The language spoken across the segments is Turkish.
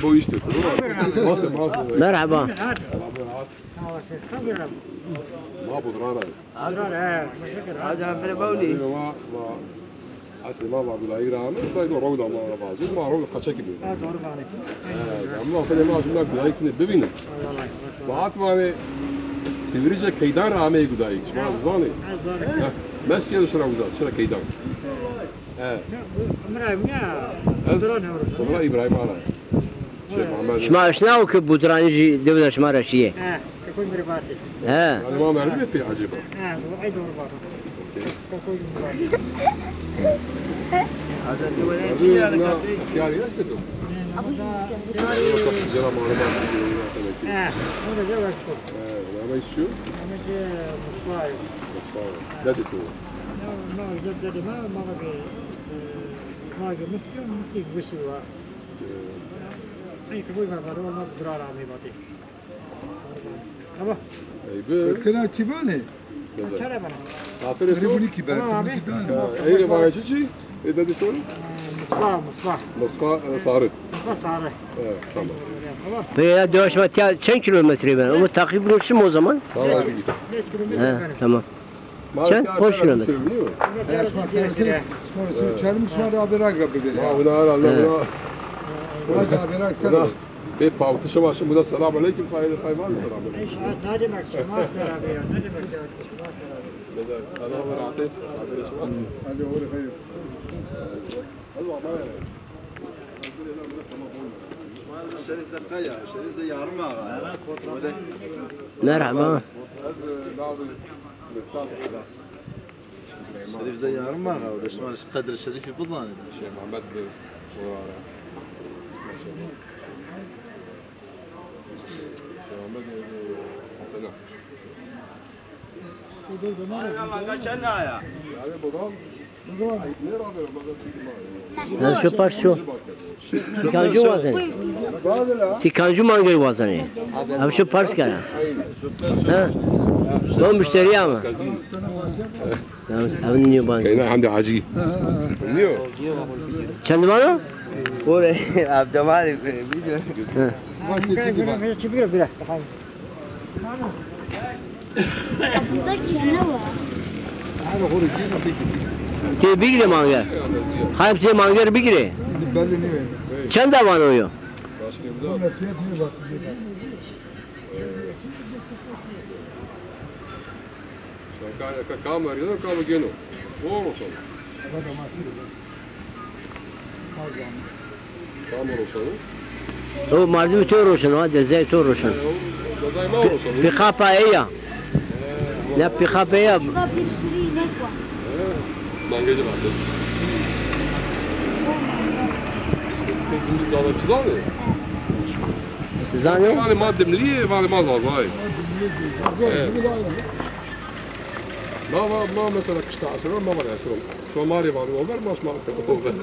Bu işte. Merhaba. ما بضرارة. هذا من بولي. ما أصل ما بعد لا يجرام. بس روضة ما بعزو ما روضة خشك بيه. أما فلان ما شو نقول هاي كنت ببينه. بعد ما أنا سيفريجا كيدان رامي يقول هاي. شو ما زاني. بس يا شو راوزا شو كيدان. صبرا إبراهيم على. شنو كبودراني دولة شمارة شيء؟ تكون برباطي. أنا ما معلومة في عجيبة. وعيد برباطي. هذا يعني يستدو. جرا معلومات. هذا جواب. ما يشوف. مصفاي. لا تقول. ما جد ما بقي ممكن بسوا. أي كبوي ما بدو ما بدرار عمي باتي. أبا. كنا تبانه. شرب أنا. عطني تقولي كبار. أي ما شيء إذا تقول. مصفى صارت. صارت. tamam. Buraya dövüşme çen kilometre ben. Onu takip ediyorsun o zaman. Tamam. Tamam. Çen hoş kilometre. Çarmıs var haber akrabı dedi. Ha buna Allah buna da haber akrabı. Bir pavtışa başım bu da selam aleyküm hayırlı hayvan selam aleyküm. Ne demek şemaster abi ya? Ne demek ya? Allah rahmet eylesin. Hadi oraya hayır. Allah bana. Merhaba. الشريف زي عرمان ولا شمال قدر الشريف يبضان الشيخ محمد بن وراره شو parço? Tikancı vazını. Tikancı mangır vazını. Abi şu parç kana. Ha? Bu müşteri ama. Tamam, niye bana? كاينه عندي عجيب نيو Kendi bana? قولي عبد جمال فيديو Çıkıyor biraz. Te bigre mangır. Hayır te mangır bigre. Belli ne? Kendi bana oluyor. Bunlar fiyat ne bak? كاميرا يلا كاميرا جينو وصل كاميرا وصل O malzeme toruşun ha, dezey toruşun. Pikapa eya. Ne pikapa eya? Mangacı var. Biz alacağız abi. Zane? Vale madde milli, vale maz azay. ما مثلا كشتا عسرون ما بغي عسرون شو ماري بعد اوفر ماش ما اوفر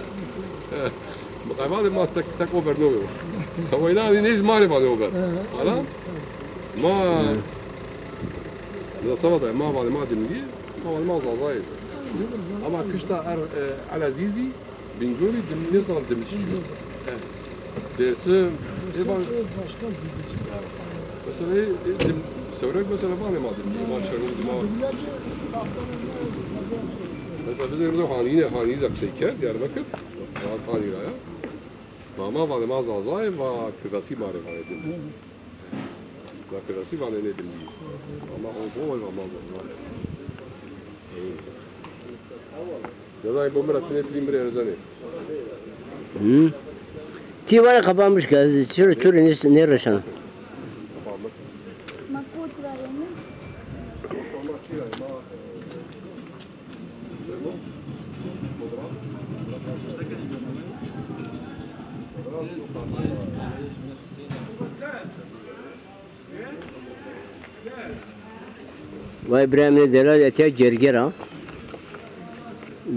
مقابل ما تك اوفر نو هو ينادي نيز ماري بعد اوفر خلاص ما اذا صمت ما بعد ما دمجي ما زايد اما كشتا على زيزي بنقولي دمني صار دمشي dersim mesela Sövrek mesela var ya madem iman şerul iman. Mesela biz burada haniyiz akşeker Diyarbakır. Rahat hani raya. Mama var maz azay ve kıdası mare var edin. Ve kıdası var ne edin diye. Ama o bu var maz azay. Yazay bu meratine film bir erzani. Ti var kapanmış ki, çürü ne reşan? Vay İbrahim'le delal etiye gerger ha.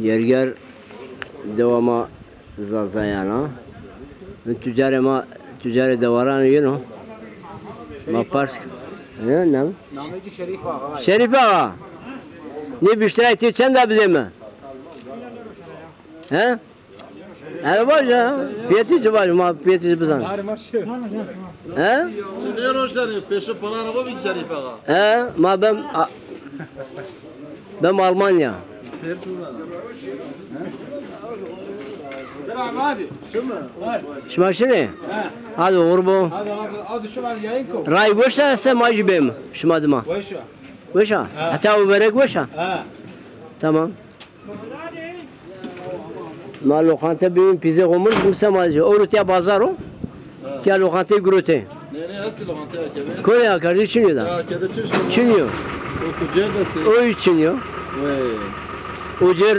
Gerger devama zazayana. Tücare devaran yino. Ma pars. Ne? Namı Şerif Ağa. Şerif Ağa. Ne büşteri çend abi mi? He? Her baş. Fiyatı baş. Ma fiyatı bizan. He? Ne roşları peşe para araba binçeri falan. He? Ma ben Almanya. Selam hadi. Şu maşını? Hadi urbu. Hadi şu var yayın ko. Ray boşa sen macı benim. Şu madıma. Başa. Boşa. Hatta o verek boşa. Ha. Tamam. Ma lokanta benim pizza olmuş kimse macı. O rütya pazar o. Tya lokanta gürüte. Ne hasta lokantaya kebe? Konya kardeş Çinyo da. Ya kebe çüş. Çinyo. O kucel deste. O içinyo. Vay. O cer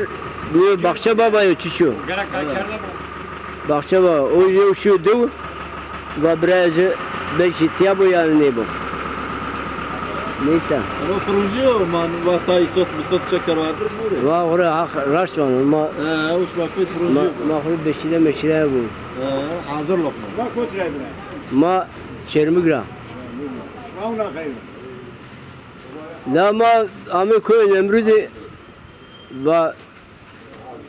bu Bahçe Baba'yı çiçiyor. Gerek karla Bahçe Baba. O yer şu dur. Ve biraz belki tiyabo yani ne bu. Neyse. Ama fırıncı man vatay sot çeker vardır bu. Va oraya hak raş var. Ma Uç vakit fırıncı. mahrum beşile meşile bu. Hazır lokma. Bak otur evine. Ma çermigra. Mauna kayın. La ma ame koy Nemrut'u ve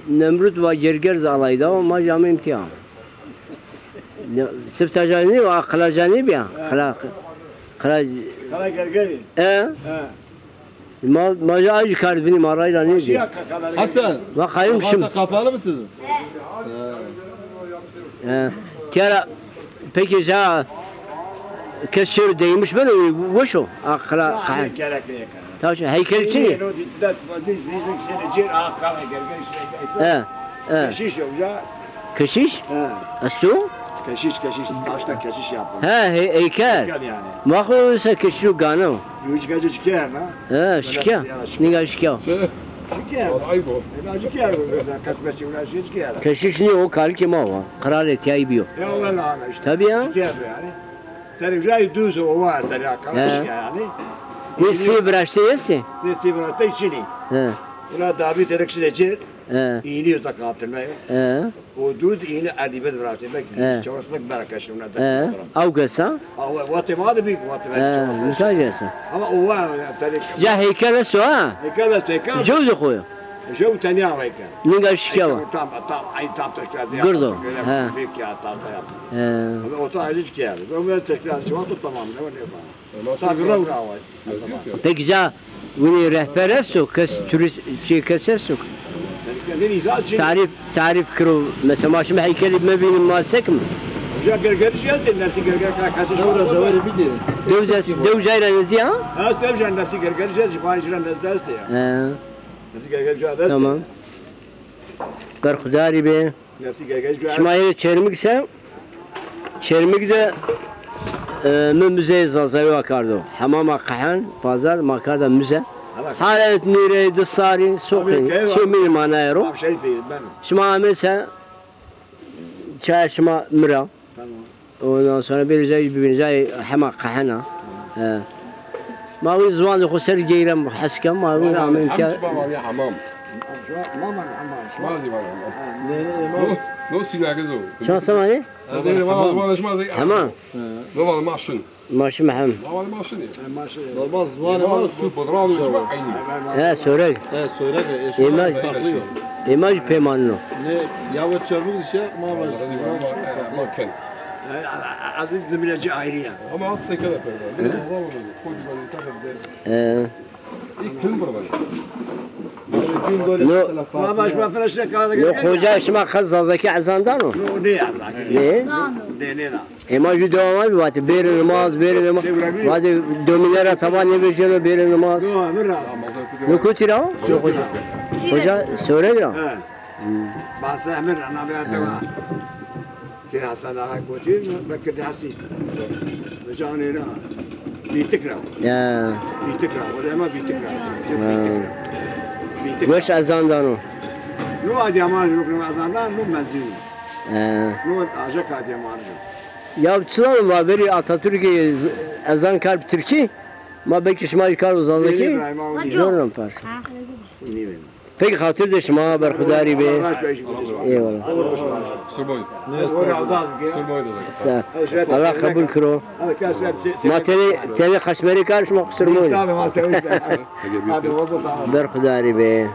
Nemrut ve Gerger de alaydı ama ma cami imtihan. Sıftacani ve akılacani bir ya. Kala Kala gergeri. Ma acı karbini marayla ne diyor? Hasan. Va kayım şimdi. Kapalı mı sizin? Kera peki ya kesir değmiş ben boş o akla kayım. Gerek yok. Tamam heykel için ya. Keşiş yok ya. Keşiş? Asu? Keşiş. Başta keşiş yapın. Heykel. Yani. Mako ise keşiş gano. Yüz gece çıkıyor ha. Şikya. Niga şikya. Şey, Çıkıyor. ayıp o. Çıkıyor. Kasmetçi uğraşıyor çıkıyor. Keşiş ne o kalki ma var. Karar etiyayı biyo. Ya valla işte. Tabii ya. Çıkıyor yani. Senin güzel düz o var tabii arkadaş yani. Ne si bıraştı yesi? Ne sivratta içini. He. Buna davet edeksinecek. He. İğni uzaklatılmaya. He. O düz iğni adibet bırakılmak. Evet. Çalışmak berekatına He. da. Avgasa. Ama Guatemala büyük He. Guatemala. Müsaadesi. Ama o var tabii. Ya heykel esu ha. Heykel. Cevde koyu. Şu tane heykel. Niga şikya var. Tam tekrar. Gırdo. He. Büyük ya tam yap. He. O da ayrı çıkıyor. O böyle tekrar şu anda tamam ne var ne var. Tabii Tabii bravo. Peki ya bunu rehber esu kes turist kesesu. Yani izah için. Tarif kuru mesela şimdi heykeli mebinin masek mi? Ya gerger şey nasıl gerger kasış Zavra zavara bir de. Devcayla ne diyor? Ha sevcan nasıl gerger şey cipancılar ne derse ya. He. Nasıl gerger şey Tamam. Berkudari be. Nasıl gerger şey. Şimayı çermikse çermik de müze zazayı akardı. Hamama kahan pazar makarda müze. Halet nire de sari sokin. Şimdi manayro. Tam şey değil ben. Şima mesela çarşıma mira. Tamam. Ondan sonra bir zay hama kahana. ما هو زوان خسر جيرم حسكم ما هو عامل Hamam var ya hamam. Mama Şmal diye var hamam. No sinagız o. شو سمعني؟ Hadi var şmal diye. تمام Ne var maşın? ماشي محمد Ne var maşın ya? Olmaz zuvanı var. Bu bodralı şmal aynı. ها سورك Söyle de. إيماج إيماج بيمانو Ne yavaş çabuk iş yapma var. Ama ken. Aziz zümreci ayrı ya. Ama alt sekere yapıyor. Ne var bu? Kocaman bir tane de. İlk gün burada. لو Ma baş ma flaşla kaldı. لو خوجا شما خز زازكي عزاندانو Ne ya? ليه؟ Ne la? إيماج دوما بيوات بير نماز بير نماز هذا دومينيرا طبعا يبيجوا بير نماز No mira. لو كنت راو شو خوجا خوجا سورك راو Ha. Bas emir ana bir atma. Ki hasan aha koçin bekle hasis. Mecane na. Bitikra. يا Bitikra. Wala ma bitikra. وش عزاندانو No ajaman rukun azandan no mezun. No ajak ajaman. Ya çılan var beri Atatürk'e ezan kalp Türkçe ma belki şma kar uzandaki jornal par. Peki hatır de şma berhudari be. Eyvallah. Surboy. Surboy da. Allah kabul kro. Ma teni kaşmeri karışma kusur mu? Hadi oldu tamam. Berhudari be.